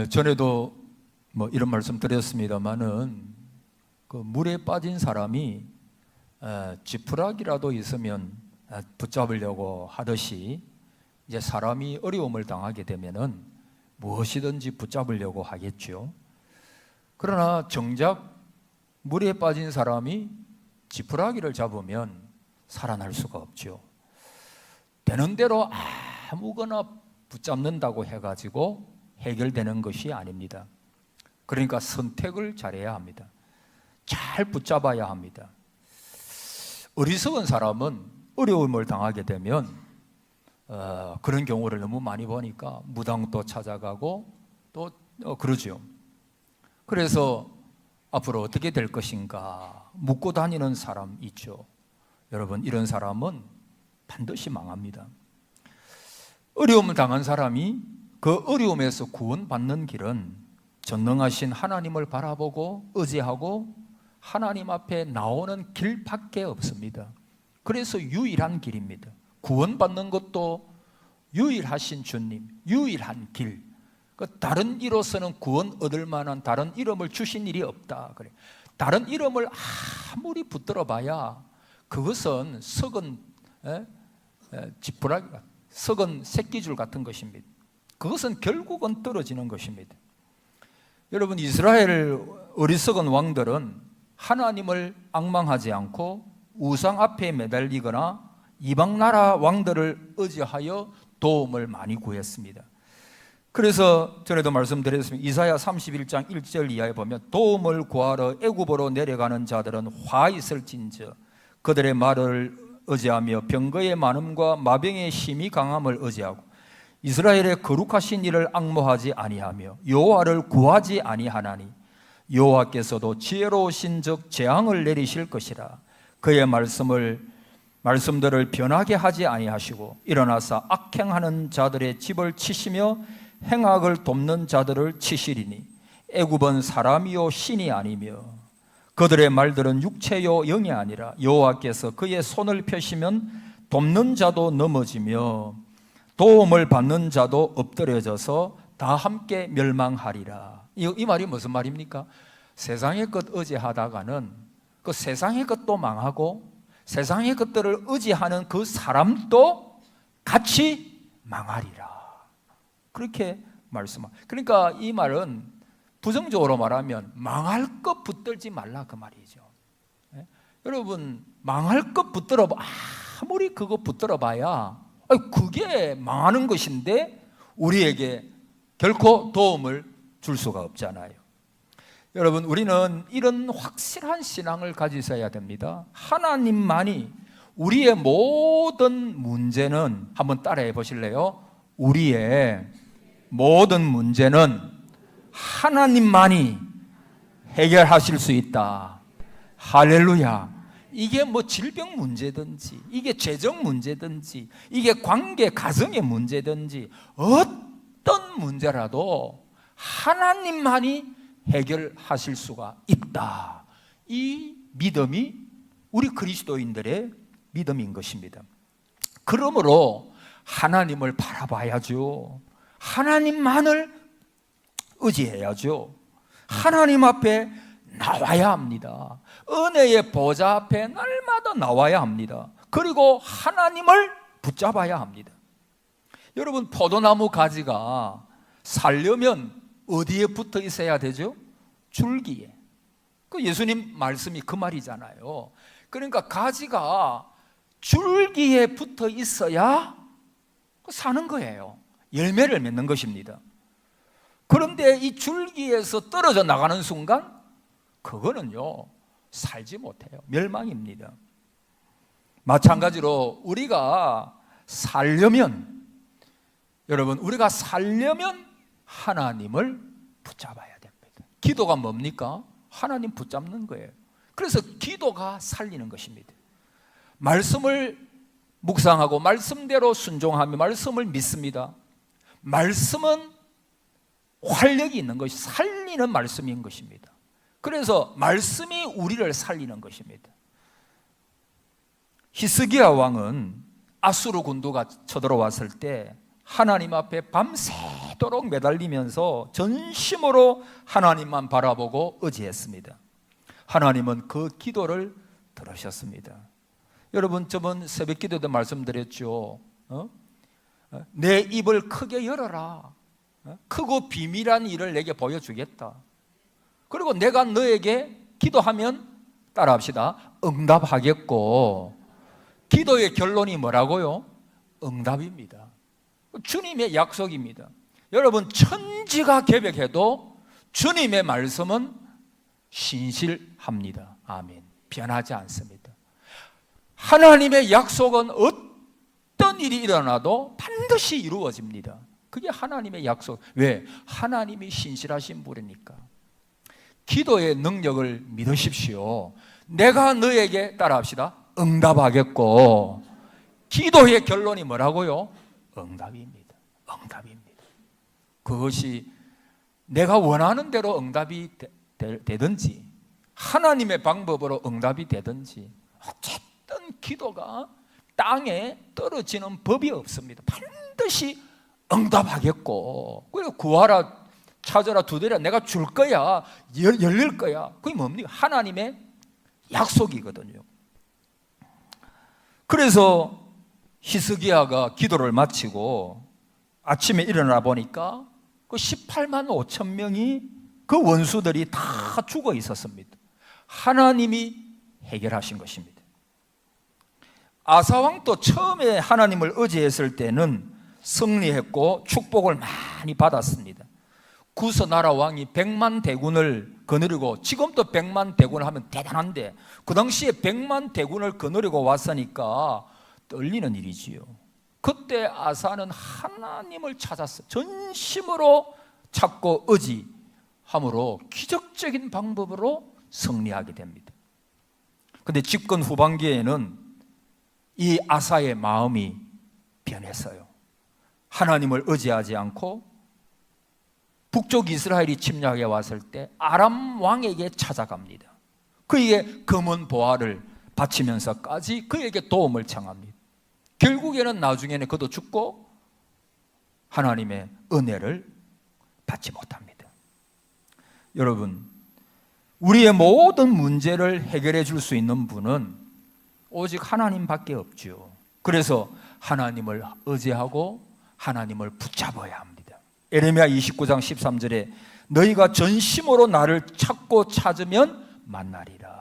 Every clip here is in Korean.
전에도 이런 말씀 드렸습니다마는 그 물에 빠진 사람이 지푸라기라도 있으면 붙잡으려고 하듯이 이제 사람이 어려움을 당하게 되면은 무엇이든지 붙잡으려고 하겠죠. 그러나 정작 물에 빠진 사람이 지푸라기를 잡으면 살아날 수가 없죠. 되는 대로 아무거나 붙잡는다고 해가지고 해결되는 것이 아닙니다. 그러니까 선택을 잘해야 합니다. 잘 붙잡아야 합니다. 어리석은 사람은 어려움을 당하게 되면 그런 경우를 너무 많이 보니까 무당도 찾아가고 또 그러죠. 그래서 앞으로 어떻게 될 것인가 묻고 다니는 사람 있죠. 여러분, 이런 사람은 반드시 망합니다. 어려움을 당한 사람이 그 어려움에서 구원받는 길은 전능하신 하나님을 바라보고 의지하고 하나님 앞에 나오는 길밖에 없습니다. 그래서 유일한 길입니다. 구원받는 것도 유일하신 주님, 유일한 길. 다른 이로서는 구원 얻을 만한 다른 이름을 주신 일이 없다. 그래. 다른 이름을 아무리 붙들어 봐야 그것은 썩은 지푸라기, 썩은 새끼줄 같은 것입니다. 그것은 결국은 떨어지는 것입니다. 여러분, 이스라엘 어리석은 왕들은 하나님을 앙망하지 않고 우상 앞에 매달리거나 이방 나라 왕들을 의지하여 도움을 많이 구했습니다. 그래서 전에도 말씀드렸습니다. 이사야 31장 1절 이하에 보면 도움을 구하러 애굽으로 내려가는 자들은 화 있을진저 그들의 말을 의지하며 병거의 많음과 마병의 힘이 강함을 의지하고 이스라엘의 거룩하신 이를 앙모하지 아니하며 여호와를 구하지 아니하나니 여호와께서도 지혜로우신 즉 재앙을 내리실 것이라. 그의 말씀들을 변하게 하지 아니하시고 일어나서 악행하는 자들의 집을 치시며 행악을 돕는 자들을 치시리니 애굽은 사람이요 신이 아니며 그들의 말들은 육체요 영이 아니라 여호와께서 그의 손을 펴시면 돕는 자도 넘어지며 도움을 받는 자도 엎드려져서 다 함께 멸망하리라. 이 말이 무슨 말입니까? 세상의 것 의지하다가는 그 세상의 것도 망하고 세상의 것들을 의지하는 그 사람도 같이 망하리라. 그렇게 말씀합니다. 그러니까 이 말은 부정적으로 말하면 망할 것 붙들지 말라 그 말이죠. 여러분, 망할 것 붙들어 아무리 그거 붙들어 봐야 그게 망하는 것인데 우리에게 결코 도움을 줄 수가 없잖아요. 여러분, 우리는 이런 확실한 신앙을 가지셔야 됩니다. 하나님만이 우리의 모든 문제는, 한번 따라해 보실래요? 우리의 모든 문제는 하나님만이 해결하실 수 있다. 할렐루야. 이게 질병 문제든지 이게 재정 문제든지 이게 관계 가정의 문제든지 어떤 문제라도 하나님만이 해결하실 수가 있다. 이 믿음이 우리 그리스도인들의 믿음인 것입니다. 그러므로 하나님을 바라봐야죠. 하나님만을 의지해야죠. 하나님 앞에 나와야 합니다. 은혜의 보좌 앞에 날마다 나와야 합니다. 그리고 하나님을 붙잡아야 합니다. 여러분, 포도나무 가지가 살려면 어디에 붙어 있어야 되죠? 줄기에. 그 예수님 말씀이 그 말이잖아요. 그러니까 가지가 줄기에 붙어 있어야 사는 거예요. 열매를 맺는 것입니다. 그런데 이 줄기에서 떨어져 나가는 순간 그거는요 살지 못해요. 멸망입니다. 마찬가지로 우리가 살려면, 여러분, 우리가 살려면 하나님을 붙잡아야 됩니다. 기도가 뭡니까? 하나님 붙잡는 거예요. 그래서 기도가 살리는 것입니다. 말씀을 묵상하고 말씀대로 순종하며 말씀을 믿습니다. 말씀은 활력이 있는 것이 살리는 말씀인 것입니다. 그래서 말씀이 우리를 살리는 것입니다. 히스기야 왕은 아수르 군도가 쳐들어왔을 때 하나님 앞에 밤새도록 매달리면서 전심으로 하나님만 바라보고 의지했습니다. 하나님은 그 기도를 들으셨습니다. 여러분, 저번 새벽 기도 때 말씀드렸죠. 내 입을 크게 열어라. 크고 비밀한 일을 내게 보여주겠다. 그리고 내가 너에게 기도하면 따라합시다. 응답하겠고, 기도의 결론이 뭐라고요? 응답입니다. 주님의 약속입니다. 여러분, 천지가 개벽해도 주님의 말씀은 신실합니다. 아멘. 변하지 않습니다. 하나님의 약속은 어떤 일이 일어나도 반드시 이루어집니다. 그게 하나님의 약속. 왜? 하나님이 신실하신 분이니까. 기도의 능력을 믿으십시오. 내가 너에게 따라합시다. 응답하겠고, 기도의 결론이 뭐라고요? 응답입니다. 응답입니다. 그것이 내가 원하는 대로 응답이 되든지 하나님의 방법으로 응답이 되든지 어쨌든 기도가 땅에 떨어지는 법이 없습니다. 반드시 응답하겠고, 그리고 구하라, 찾아라, 두드려라, 내가 줄 거야, 열릴 거야. 그게 뭡니까? 하나님의 약속이거든요. 그래서 히스기야가 기도를 마치고 아침에 일어나 보니까 그 18만 5천 명이 그 원수들이 다 죽어 있었습니다. 하나님이 해결하신 것입니다. 아사왕도 처음에 하나님을 의지했을 때는 승리했고 축복을 많이 받았습니다. 구스나라 왕이 100만 대군을 거느리고, 지금도 100만 대군을 하면 대단한데 그 당시에 100만 대군을 거느리고 왔으니까 떨리는 일이지요. 그때 아사는 하나님을 찾았어요. 전심으로 찾고 의지함으로 기적적인 방법으로 승리하게 됩니다. 그런데 집권 후반기에는 이 아사의 마음이 변했어요. 하나님을 의지하지 않고 북쪽 이스라엘이 침략해 왔을 때 아람 왕에게 찾아갑니다. 그에게 검은 보화를 바치면서까지 그에게 도움을 청합니다. 결국에는 나중에는 그도 죽고 하나님의 은혜를 받지 못합니다. 여러분, 우리의 모든 문제를 해결해 줄 수 있는 분은 오직 하나님밖에 없죠. 그래서 하나님을 의지하고 하나님을 붙잡아야 합니다. 에레미야 29장 13절에 너희가 전심으로 나를 찾고 찾으면 만나리라.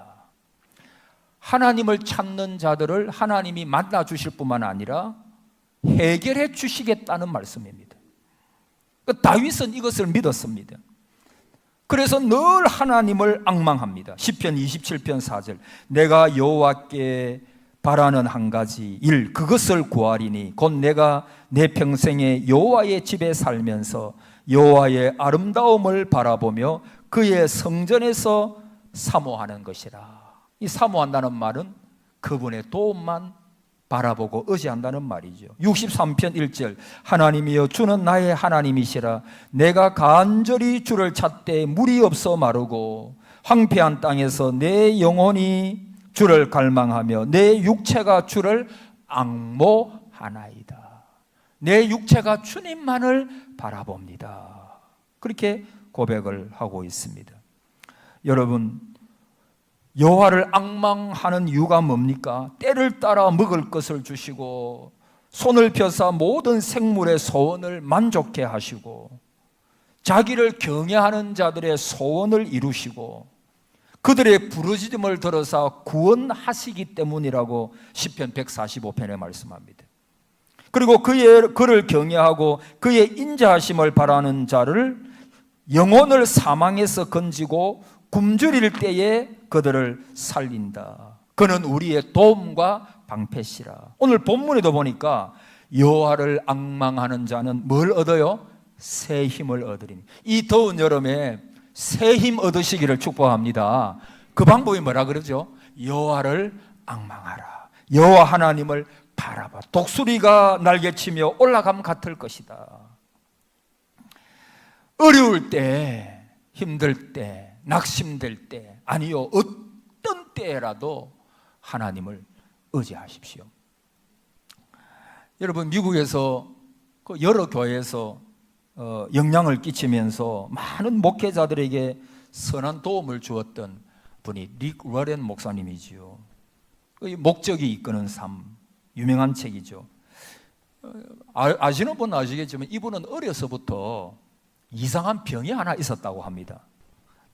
하나님을 찾는 자들을 하나님이 만나 주실 뿐만 아니라 해결해 주시겠다는 말씀입니다. 다윗은 이것을 믿었습니다. 그래서 늘 하나님을 앙망합니다. 시편 27편 4절 내가 여호와께 바라는 한 가지 일 그것을 구하리니 곧 내가 내 평생에 여호와의 집에 살면서 여호와의 아름다움을 바라보며 그의 성전에서 사모하는 것이라. 이 사모한다는 말은 그분의 도움만 바라보고 의지한다는 말이죠. 63편 1절 하나님이여 주는 나의 하나님이시라. 내가 간절히 주를 찾되 물이 없어 마르고 황폐한 땅에서 내 영혼이 주를 갈망하며 내 육체가 주를 앙모하나이다. 내 육체가 주님만을 바라봅니다. 그렇게 고백을 하고 있습니다. 여러분, 여호와를 앙망하는 이유가 뭡니까? 때를 따라 먹을 것을 주시고 손을 펴사 모든 생물의 소원을 만족해 하시고 자기를 경외하는 자들의 소원을 이루시고 그들의 부르짖음을 들어서 구원하시기 때문이라고 시편 145편에 말씀합니다. 그리고 그를 경외하고 그의 인자하심을 바라는 자를 영혼을 사망에서 건지고 굶주릴 때에 그들을 살린다. 그는 우리의 도움과 방패시라. 오늘 본문에도 보니까 여호와를 앙망하는 자는 뭘 얻어요? 새 힘을 얻으리니. 이 더운 여름에 새 힘 얻으시기를 축복합니다. 그 방법이 뭐라 그러죠? 여호와를 앙망하라. 여호와 하나님을 바라봐. 독수리가 날개치며 올라감 같을 것이다. 어려울 때, 힘들 때, 낙심될 때, 아니요 어떤 때라도 하나님을 의지하십시오. 여러분, 미국에서 그 여러 교회에서 영향을 끼치면서 많은 목회자들에게 선한 도움을 주었던 분이 릭 워렌 목사님이지요. 목적이 이끄는 삶, 유명한 책이죠. 아시는 분은 아시겠지만 이분은 어려서부터 이상한 병이 하나 있었다고 합니다.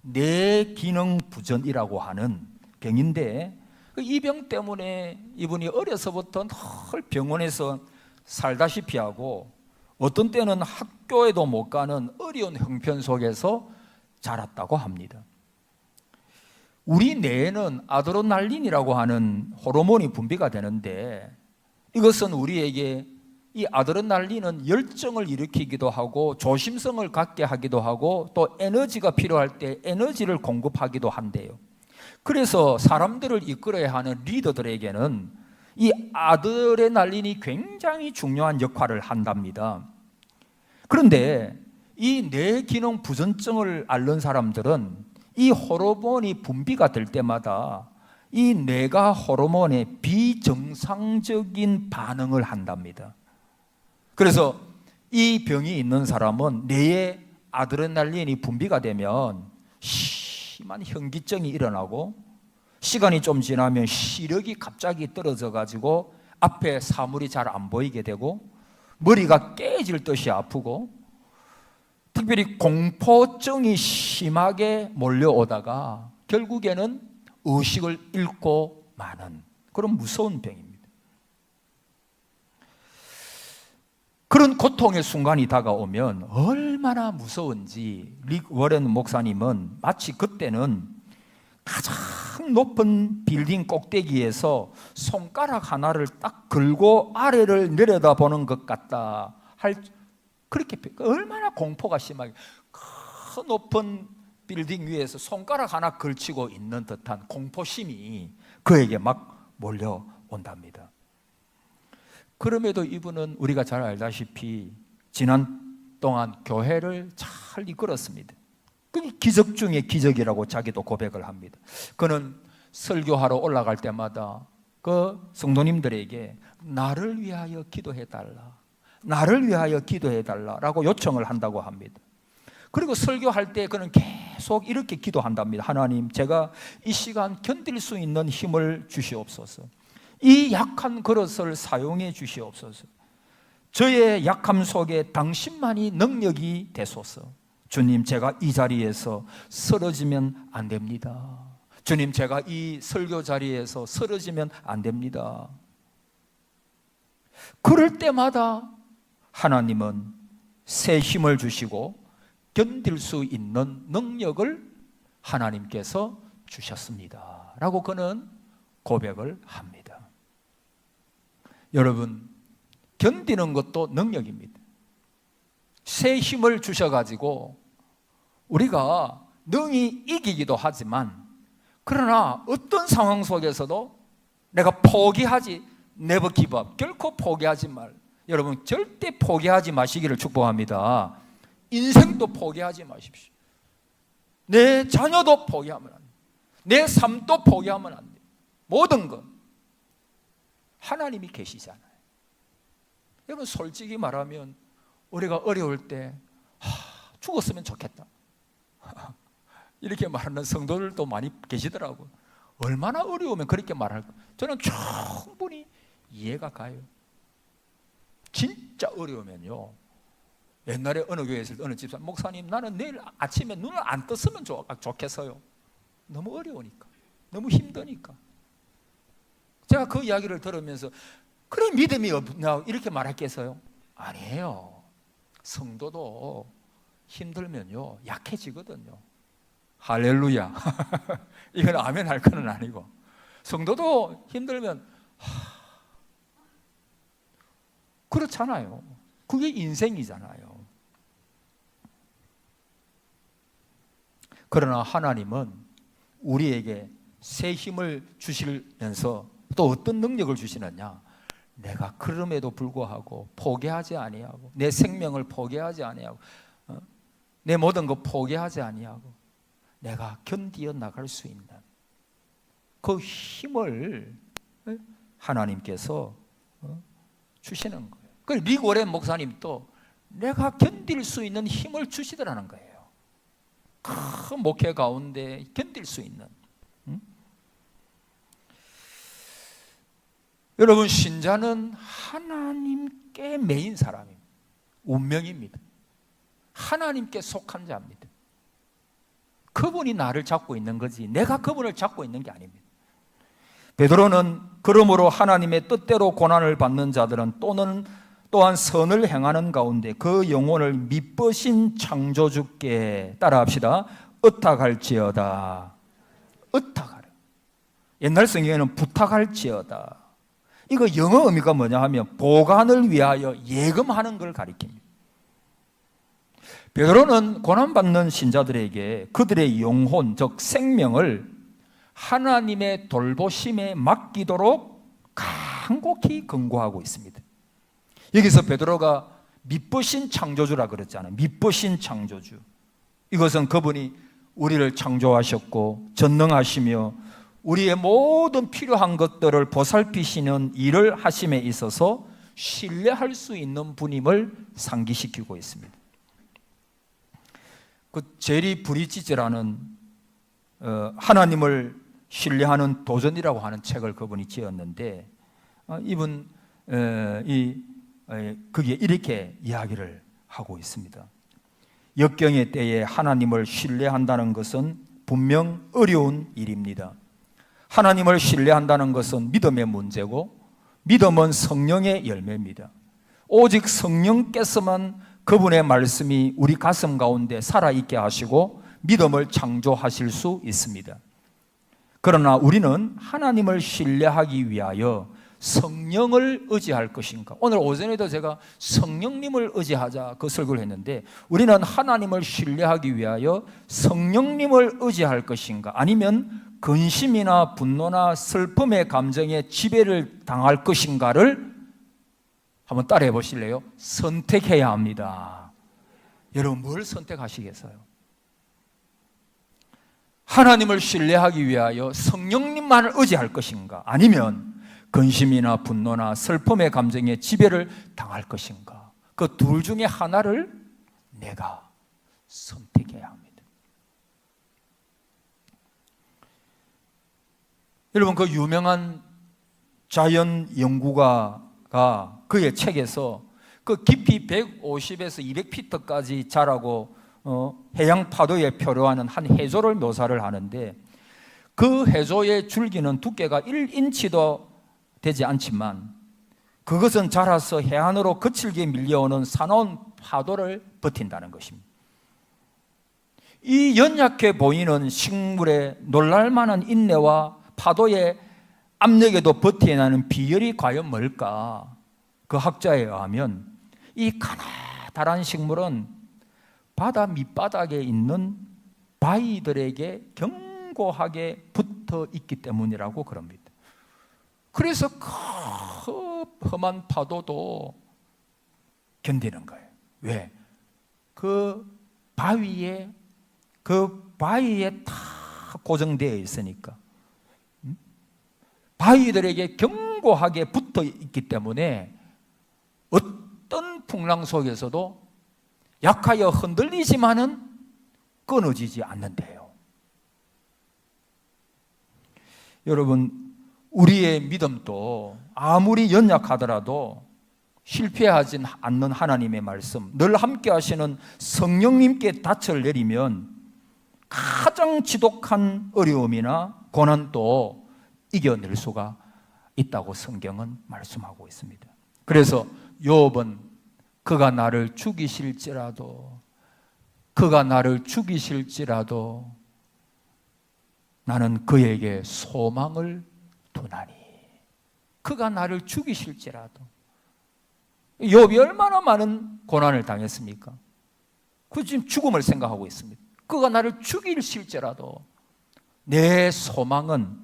뇌기능 부전이라고 하는 병인데 이 병 때문에 이분이 어려서부터 늘 병원에서 살다시피 하고 어떤 때는 학교에도 못 가는 어려운 형편 속에서 자랐다고 합니다. 우리 뇌에는 아드레날린이라고 하는 호르몬이 분비가 되는데 이것은 우리에게 이 아드레날린은 열정을 일으키기도 하고 조심성을 갖게 하기도 하고 또 에너지가 필요할 때 에너지를 공급하기도 한대요. 그래서 사람들을 이끌어야 하는 리더들에게는 이 아드레날린이 굉장히 중요한 역할을 한답니다. 그런데 이 뇌기능 부전증을 앓는 사람들은 이 호르몬이 분비가 될 때마다 이 뇌가 호르몬에 비정상적인 반응을 한답니다. 그래서 이 병이 있는 사람은 뇌에 아드레날린이 분비가 되면 심한 현기증이 일어나고 시간이 좀 지나면 시력이 갑자기 떨어져 가지고 앞에 사물이 잘 안 보이게 되고 머리가 깨질 듯이 아프고 특별히 공포증이 심하게 몰려오다가 결국에는 의식을 잃고 마는 그런 무서운 병입니다. 그런 고통의 순간이 다가오면 얼마나 무서운지 릭 워렌 목사님은 마치 그때는 가장 높은 빌딩 꼭대기에서 손가락 하나를 딱 걸고 아래를 내려다보는 것 같다 할 그렇게 얼마나 공포가 심하게 큰 높은 빌딩 위에서 손가락 하나 걸치고 있는 듯한 공포심이 그에게 막 몰려온답니다. 그럼에도 이분은 우리가 잘 알다시피 지난 동안 교회를 잘 이끌었습니다. 그게 기적 중에 기적이라고 자기도 고백을 합니다. 그는 설교하러 올라갈 때마다 그 성도님들에게 나를 위하여 기도해달라, 나를 위하여 기도해달라라고 요청을 한다고 합니다. 그리고 설교할 때 그는 계속 이렇게 기도한답니다. 하나님, 제가 이 시간 견딜 수 있는 힘을 주시옵소서. 이 약한 그릇을 사용해 주시옵소서. 저의 약함 속에 당신만이 능력이 되소서. 주님, 제가 이 자리에서 쓰러지면 안 됩니다. 주님, 제가 이 설교 자리에서 쓰러지면 안 됩니다. 그럴 때마다 하나님은 새 힘을 주시고 견딜 수 있는 능력을 하나님께서 주셨습니다 라고 그는 고백을 합니다. 여러분, 견디는 것도 능력입니다. 새 힘을 주셔가지고 우리가 능히 이기기도 하지만 그러나 어떤 상황 속에서도 내가 포기하지, never give up, 결코 포기하지 말. 여러분, 절대 포기하지 마시기를 축복합니다. 인생도 포기하지 마십시오. 내 자녀도 포기하면 안 돼. 내 삶도 포기하면 안 돼. 모든 것 하나님이 계시잖아요. 여러분, 솔직히 말하면 우리가 어려울 때 죽었으면 좋겠다 이렇게 말하는 성도들도 많이 계시더라고요. 얼마나 어려우면 그렇게 말할까? 저는 충분히 이해가 가요. 진짜 어려우면요, 옛날에 어느 교회에서 어느 집사, 목사님 나는 내일 아침에 눈을 안 떴으면 좋겠어요. 너무 어려우니까, 너무 힘드니까. 제가 그 이야기를 들으면서 그래 믿음이 없나 이렇게 말했겠어요? 아니에요. 성도도 힘들면요 약해지거든요. 할렐루야. 이건 아멘 할 건 아니고, 성도도 힘들면 그렇잖아요. 그게 인생이잖아요. 그러나 하나님은 우리에게 새 힘을 주시면서 또 어떤 능력을 주시느냐? 내가 그럼에도 불구하고 포기하지 아니하고, 내 생명을 포기하지 아니하고, 내 모든 것 포기하지 아니하고 내가 견디어 나갈 수 있는 그 힘을 하나님께서 주시는 거예요. 그 릭 워렌 목사님도 내가 견딜 수 있는 힘을 주시더라는 거예요. 큰 목회 가운데 견딜 수 있는. 여러분, 신자는 하나님께 매인 사람입니다. 운명입니다. 하나님께 속한 자입니다. 그분이 나를 잡고 있는 거지 내가 그분을 잡고 있는 게 아닙니다. 베드로는 그러므로 하나님의 뜻대로 고난을 받는 자들은 또한 선을 행하는 가운데 그 영혼을 미쁘신 창조주께 따라합시다. 의탁할지어다. 의탁하라. 옛날 성경에는 부탁할지어다. 이거 영어 의미가 뭐냐 하면 보관을 위하여 예금하는 걸 가리킵니다. 베드로는 고난받는 신자들에게 그들의 영혼, 즉 생명을 하나님의 돌보심에 맡기도록 간곡히 권고하고 있습니다. 여기서 베드로가 미쁘신 창조주라 그랬잖아요. 미쁘신 창조주. 이것은 그분이 우리를 창조하셨고 전능하시며 우리의 모든 필요한 것들을 보살피시는 일을 하심에 있어서 신뢰할 수 있는 분임을 상기시키고 있습니다. 그 제리 브리지즈라는 하나님을 신뢰하는 도전이라고 하는 책을 그분이 지었는데 거기에 이렇게 이야기를 하고 있습니다. 역경의 때에 하나님을 신뢰한다는 것은 분명 어려운 일입니다. 하나님을 신뢰한다는 것은 믿음의 문제고 믿음은 성령의 열매입니다. 오직 성령께서만 그분의 말씀이 우리 가슴 가운데 살아있게 하시고 믿음을 창조하실 수 있습니다. 그러나 우리는 하나님을 신뢰하기 위하여 성령을 의지할 것인가? 오늘 오전에도 제가 성령님을 의지하자 그 설교를 했는데 우리는 하나님을 신뢰하기 위하여 성령님을 의지할 것인가? 아니면 근심이나 분노나 슬픔의 감정에 지배를 당할 것인가를 한번 따라해 보실래요? 선택해야 합니다. 여러분 뭘 선택하시겠어요? 하나님을 신뢰하기 위하여 성령님만을 의지할 것인가? 아니면 근심이나 분노나 슬픔의 감정에 지배를 당할 것인가? 그 둘 중에 하나를 내가 선택해야 합니다. 여러분 그 유명한 자연 연구가가 그의 책에서 그 깊이 150에서 200피트까지 자라고 해양 파도에 표류하는 한 해조를 묘사를 하는데 그 해조의 줄기는 두께가 1인치도 되지 않지만 그것은 자라서 해안으로 거칠게 밀려오는 사나운 파도를 버틴다는 것입니다. 이 연약해 보이는 식물의 놀랄만한 인내와 파도의 압력에도 버텨내는 비결이 과연 뭘까? 그 학자에 의하면 이 가나다란 식물은 바다 밑바닥에 있는 바위들에게 견고하게 붙어 있기 때문이라고 그럽니다. 그래서 그 험한 파도도 견디는 거예요. 왜? 그 바위에 다 고정되어 있으니까. 바위들에게 견고하게 붙어 있기 때문에 어떤 풍랑 속에서도 약하여 흔들리지만은 끊어지지 않는데요. 여러분, 우리의 믿음도 아무리 연약하더라도 실패하지 않는 하나님의 말씀, 늘 함께 하시는 성령님께 닻을 내리면 가장 지독한 어려움이나 고난도 이겨낼 수가 있다고 성경은 말씀하고 있습니다. 그래서 욥은 그가 나를 죽이실지라도 나는 그에게 소망을 두나니. 그가 나를 죽이실지라도. 욥이 얼마나 많은 고난을 당했습니까? 그 지금 죽음을 생각하고 있습니다. 그가 나를 죽이실지라도 나의 소망은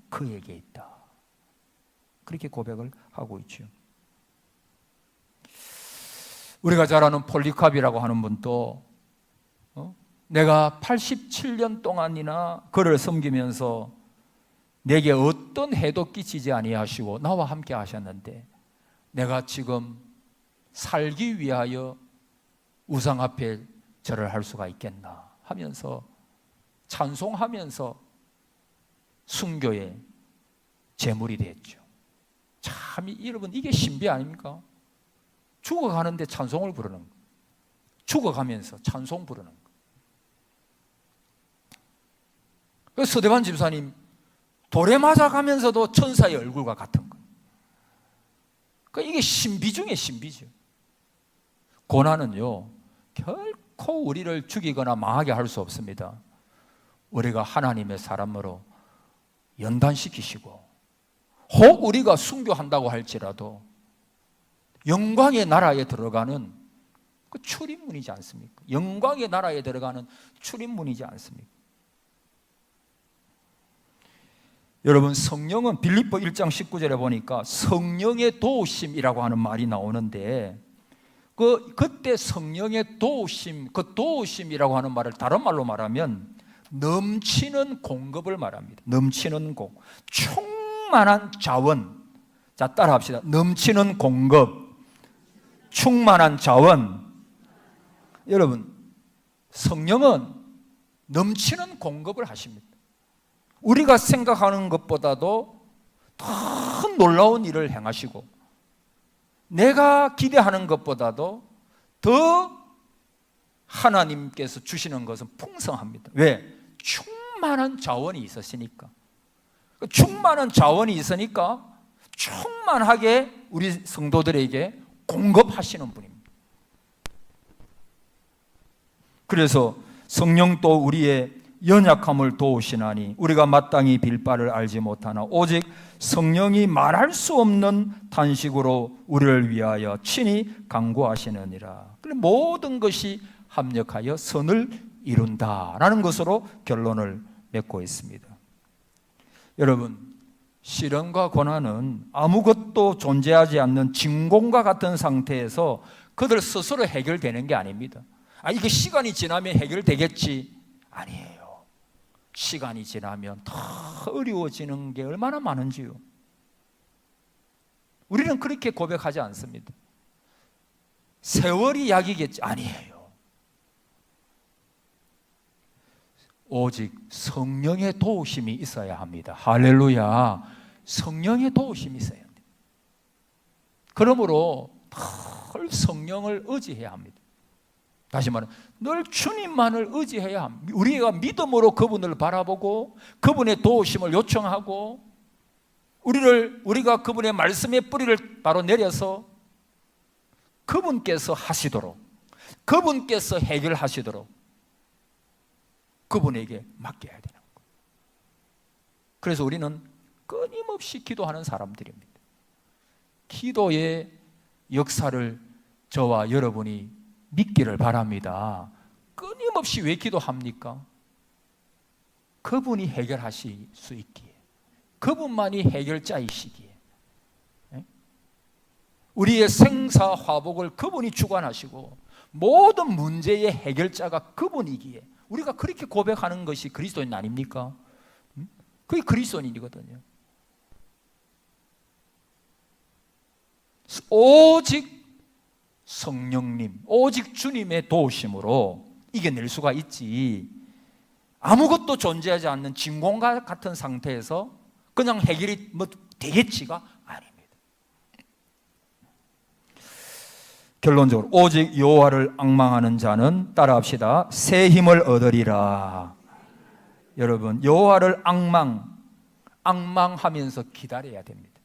그에게 있다. 그렇게 고백을 하고 있죠. 우리가 잘 아는 폴리캅이라고 하는 분도 내가 87년 동안이나 그를 섬기면서 내게 어떤 해도 끼치지 아니하시고 나와 함께 하셨는데 내가 지금 살기 위하여 우상 앞에 절을 할 수가 있겠나 하면서 찬송하면서 순교의 제물이 됐죠. 참 여러분, 이게 신비 아닙니까? 죽어가는데 찬송을 부르는 거, 죽어가면서 찬송 부르는 거. 그래서 서대반 집사님 돌에 맞아가면서도 천사의 얼굴과 같은 거. 그러니까 이게 신비 중에 신비죠. 고난은요 결코 우리를 죽이거나 망하게 할 수 없습니다. 우리가 하나님의 사람으로 연단시키시고, 혹 우리가 순교한다고 할지라도 영광의 나라에 들어가는 그 출입문이지 않습니까? 영광의 나라에 들어가는 출입문이지 않습니까? 여러분, 성령은 빌립보 1장 19절에 보니까 성령의 도우심이라고 하는 말이 나오는데, 그때 성령의 도우심, 그 도우심이라고 하는 말을 다른 말로 말하면 넘치는 공급을 말합니다. 넘치는 공, 충만한 자원. 자, 따라합시다. 넘치는 공급, 충만한 자원. 여러분, 성령은 넘치는 공급을 하십니다. 우리가 생각하는 것보다도 더 놀라운 일을 행하시고, 내가 기대하는 것보다도 더 하나님께서 주시는 것은 풍성합니다. 왜? 충만한 자원이 있으시니까. 충만한 자원이 있으니까 충만하게 우리 성도들에게 공급하시는 분입니다. 그래서 성령도 우리의 연약함을 도우시나니 우리가 마땅히 빌 바를 알지 못하나 오직 성령이 말할 수 없는 탄식으로 우리를 위하여 친히 간구하시느니라. 모든 것이 합력하여 선을 이룬다라는 것으로 결론을 맺고 있습니다. 여러분, 시련과 고난은 아무것도 존재하지 않는 진공과 같은 상태에서 그들 스스로 해결되는 게 아닙니다. 이게 시간이 지나면 해결되겠지. 아니에요. 시간이 지나면 더 어려워지는 게 얼마나 많은지요. 우리는 그렇게 고백하지 않습니다. 세월이 약이겠지. 아니에요. 오직 성령의 도우심이 있어야 합니다. 할렐루야. 성령의 도우심이 있어야 합니다. 그러므로 늘 성령을 의지해야 합니다. 다시 말하면 늘 주님만을 의지해야 합니다. 우리가 믿음으로 그분을 바라보고 그분의 도우심을 요청하고, 우리가 그분의 말씀의 뿌리를 바로 내려서 그분께서 하시도록, 그분께서 해결하시도록 그분에게 맡겨야 되는 거예요. 그래서 우리는 끊임없이 기도하는 사람들입니다. 기도의 역사를 저와 여러분이 믿기를 바랍니다. 끊임없이 왜 기도합니까? 그분이 해결하실 수 있기에, 그분만이 해결자이시기에, 우리의 생사화복을 그분이 주관하시고 모든 문제의 해결자가 그분이기에 우리가 그렇게 고백하는 것이 그리스도인 아닙니까? 그게 그리스도인이거든요. 오직 성령님, 오직 주님의 도우심으로 이겨낼 수가 있지, 아무것도 존재하지 않는 진공과 같은 상태에서 그냥 해결이 되겠지가 아닙니다. 결론적으로 오직 여호와를 앙망하는 자는, 따라합시다, 새 힘을 얻으리라. 여러분, 여호와를 앙망하면서 기다려야 됩니다.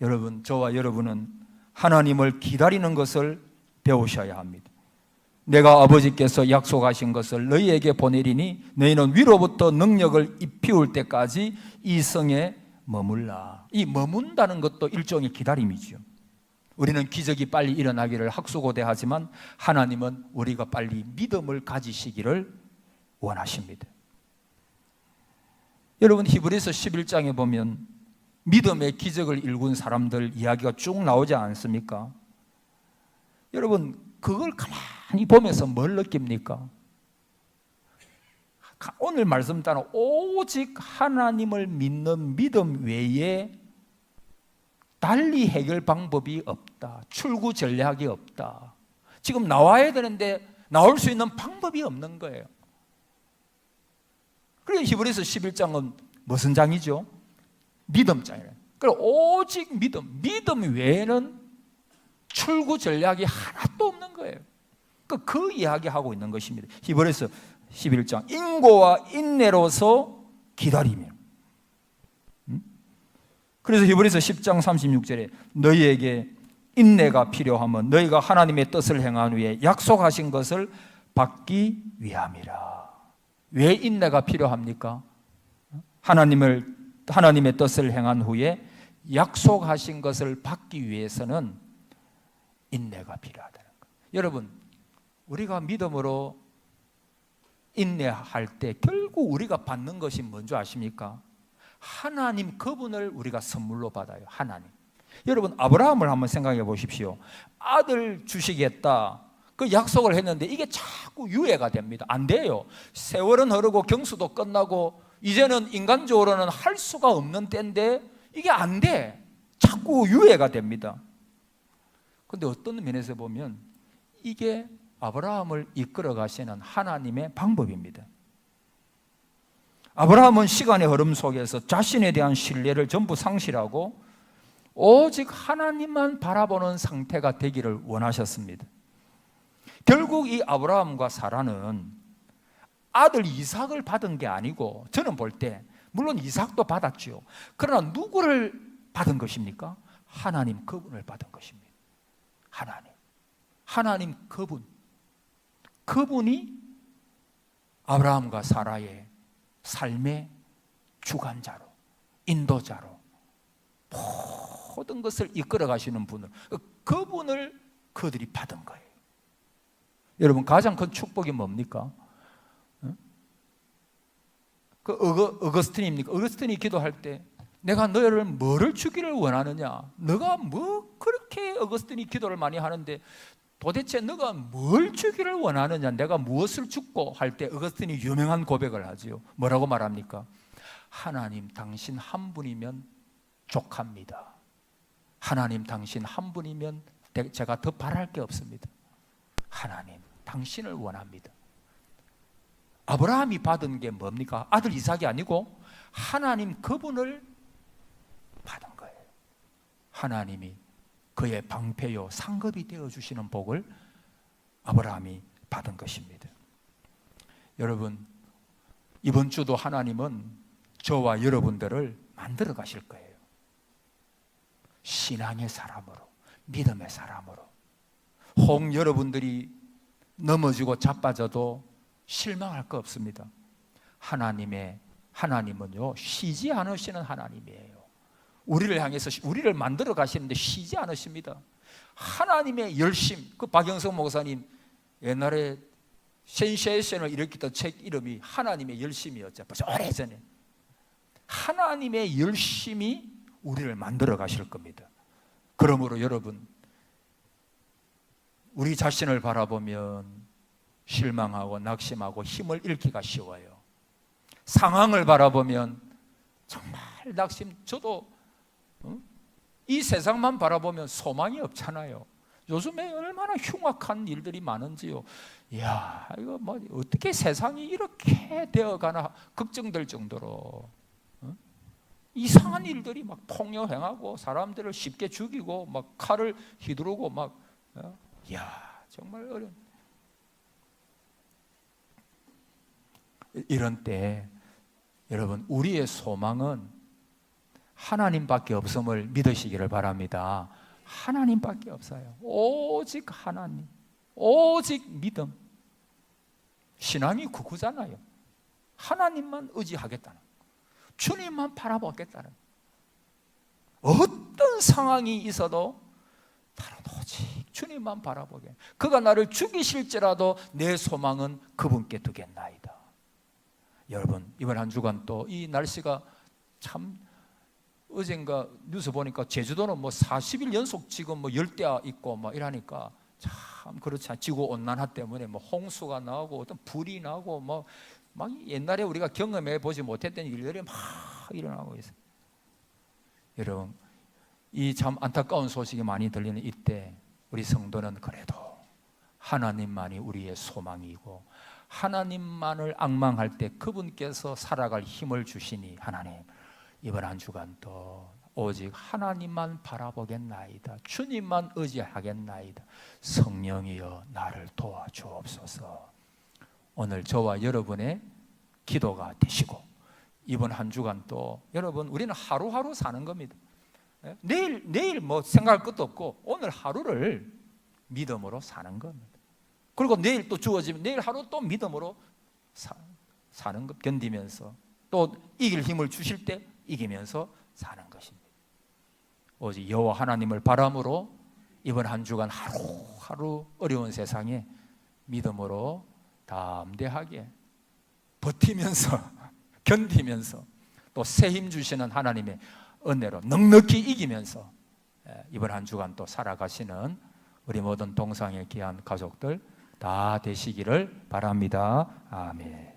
여러분, 저와 여러분은 하나님을 기다리는 것을 배우셔야 합니다. 내가 아버지께서 약속하신 것을 너희에게 보내리니 너희는 위로부터 능력을 입히울 때까지 이 성에 머물라. 이 머문다는 것도 일종의 기다림이죠. 우리는 기적이 빨리 일어나기를 학수고대하지만 하나님은 우리가 빨리 믿음을 가지시기를 원하십니다. 여러분, 히브리서 11장에 보면 믿음의 기적을 일군 사람들 이야기가 쭉 나오지 않습니까? 여러분, 그걸 가만히 보면서 뭘 느낍니까? 오늘 말씀 따라 오직 하나님을 믿는 믿음 외에 달리 해결 방법이 없다. 출구 전략이 없다. 지금 나와야 되는데 나올 수 있는 방법이 없는 거예요. 그래서 히브리서 11장은 무슨 장이죠? 믿음장이에요. 그래서 오직 믿음 외에는 출구 전략이 하나도 없는 거예요. 그 이야기하고 있는 것입니다. 히브리서 11장 인고와 인내로서 기다리며. 그래서 히브리서 10장 36절에 너희에게 인내가 필요하면 너희가 하나님의 뜻을 행한 후에 약속하신 것을 받기 위함이라. 왜 인내가 필요합니까? 하나님의 뜻을 행한 후에 약속하신 것을 받기 위해서는 인내가 필요하다는 거예요. 여러분, 우리가 믿음으로 인내할 때 결국 우리가 받는 것이 뭔지 아십니까? 하나님 그분을 우리가 선물로 받아요. 하나님. 여러분, 아브라함을 한번 생각해 보십시오. 아들 주시겠다 그 약속을 했는데 이게 자꾸 유예가 됩니다. 안 돼요. 세월은 흐르고 경수도 끝나고 이제는 인간적으로는 할 수가 없는 때인데 이게 안 돼. 자꾸 유예가 됩니다. 그런데 어떤 면에서 보면 이게 아브라함을 이끌어 가시는 하나님의 방법입니다. 아브라함은 시간의 흐름 속에서 자신에 대한 신뢰를 전부 상실하고 오직 하나님만 바라보는 상태가 되기를 원하셨습니다. 결국 이 아브라함과 사라는 아들 이삭을 받은 게 아니고, 저는 볼 때 물론 이삭도 받았죠. 그러나 누구를 받은 것입니까? 하나님 그분을 받은 것입니다. 하나님 그분이 아브라함과 사라의 삶의 주관자로, 인도자로 모든 것을 이끌어 가시는 분을, 그분을 그들이 받은 거예요. 여러분, 가장 큰 축복이 뭡니까? 그 어거스틴입니까? 어거스틴이 기도할 때 내가 너를 뭐를 주기를 원하느냐? 너가 뭐 그렇게 어거스틴이 기도를 많이 하는데 도대체 너가 뭘 주기를 원하느냐? 내가 무엇을 줍고 할 때 어거스틴이 유명한 고백을 하지요. 뭐라고 말합니까? 하나님 당신 한 분이면 족합니다. 하나님 당신 한 분이면 제가 더 바랄 게 없습니다. 하나님 당신을 원합니다. 아브라함이 받은 게 뭡니까? 아들 이삭이 아니고 하나님 그분을 받은 거예요. 하나님이 그의 방패요 상급이 되어주시는 복을 아브라함이 받은 것입니다. 여러분, 이번 주도 하나님은 저와 여러분들을 만들어 가실 거예요. 신앙의 사람으로, 믿음의 사람으로. 혹 여러분들이 넘어지고 자빠져도 실망할 거 없습니다. 하나님은요 쉬지 않으시는 하나님이에요. 우리를 향해서 우리를 만들어 가시는데 쉬지 않으십니다. 하나님의 열심. 그 박영성 목사님 옛날에 센세이션을 일으켰던 책 이름이 하나님의 열심이었죠. 벌써 오래전에. 하나님의 열심이 우리를 만들어 가실 겁니다. 그러므로 여러분, 우리 자신을 바라보면 실망하고 낙심하고 힘을 잃기가 쉬워요. 상황을 바라보면 정말 저도 이 세상만 바라보면 소망이 없잖아요. 요즘에 얼마나 흉악한 일들이 많은지요. 이야, 이거 뭐 어떻게 세상이 이렇게 되어가나 걱정될 정도로 이상한 일들이 막 폭력 행하고 사람들을 쉽게 죽이고 막 칼을 휘두르고 막, 이야, 정말 어려운. 이런 때 여러분, 우리의 소망은 하나님밖에 없음을 믿으시기를 바랍니다. 하나님밖에 없어요. 오직 하나님, 오직 믿음. 신앙이 그거잖아요. 하나님만 의지하겠다는, 주님만 바라보겠다는. 어떤 상황이 있어도 나는 오직 주님만 바라보게. 그가 나를 죽이실지라도 내 소망은 그분께 두겠나이다. 여러분, 이번 한 주간 또 이 날씨가 참, 어젠가 뉴스 보니까 제주도는 뭐 40일 연속 지금 뭐 열대야 있고 뭐 이러니까 참 그렇지 않아요. 지구 온난화 때문에 뭐 홍수가 나고 어떤 불이 나고 뭐 막 옛날에 우리가 경험해 보지 못했던 일들이 막 일어나고 있어요. 여러분, 이 참 안타까운 소식이 많이 들리는 이때 우리 성도는 그래도 하나님만이 우리의 소망이고 하나님만을 앙망할 때 그분께서 살아갈 힘을 주시니 하나님 이번 한 주간도 오직 하나님만 바라보겠나이다. 주님만 의지하겠나이다. 성령이여 나를 도와주옵소서. 오늘 저와 여러분의 기도가 되시고 이번 한 주간 또 여러분 우리는 하루하루 사는 겁니다. 내일 뭐 생각할 것도 없고 오늘 하루를 믿음으로 사는 겁니다. 그리고 내일 또 주어지면 내일 하루 또 믿음으로 사는 것 견디면서 또 이길 힘을 주실 때 이기면서 사는 것입니다. 오직 여호와 하나님을 바람으로 이번 한 주간 하루하루 어려운 세상에 믿음으로 담대하게 버티면서 견디면서 또 새 힘 주시는 하나님의 은혜로 넉넉히 이기면서 이번 한 주간 또 살아가시는 우리 모든 동상에 귀한 가족들 다 되시기를 바랍니다. 아멘.